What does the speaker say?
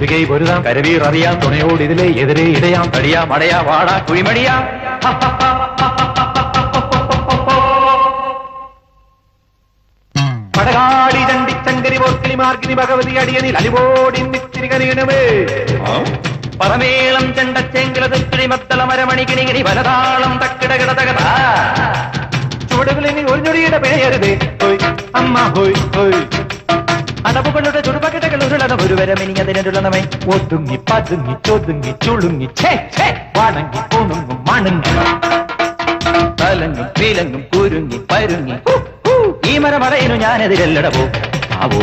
മുരുകൈ പൊരുതാം കരവീർ അറിയാം തുണയോട് ഇതിലെ എതിരെ ഇടയാം കടിയാ മടയാ വാടാ കുഴിമടിയാ പടകാടി ചണ്ടിച്ചങ്കരി പോർക്കിനി മാർക്കിനി ഭഗവതി അടിയനിൽ അലിവോടി മിത്തിരി കനിയണമേ പറമേളം ചെണ്ടച്ചെങ്കിലതുക്കിടി മത്തള മരമണികിണികിണി വലതാളം തക്കിടകിട തകത ചുവടുകളിനി ഒരു ഞൊടിയുടെ പിഴയരുതേ ഹോയ് അമ്മ ഹോയ് ഹോയ് അടവുകളുടെ ചുടുപകിടകൾ ഉരുളണം ഒരു വരമിനിയതിനുള്ളണമേ ഒതുങ്ങി പതുങ്ങി ചൊതുങ്ങി ചുളുങ്ങി വണങ്ങി പൂണുങ്ങും മണങ്ങി തലങ്ങും പീലങ്ങും കുരുങ്ങി പരുങ്ങി ഈ മരമറയിനു ഞാനെതിരല്ലടവോ ആവോ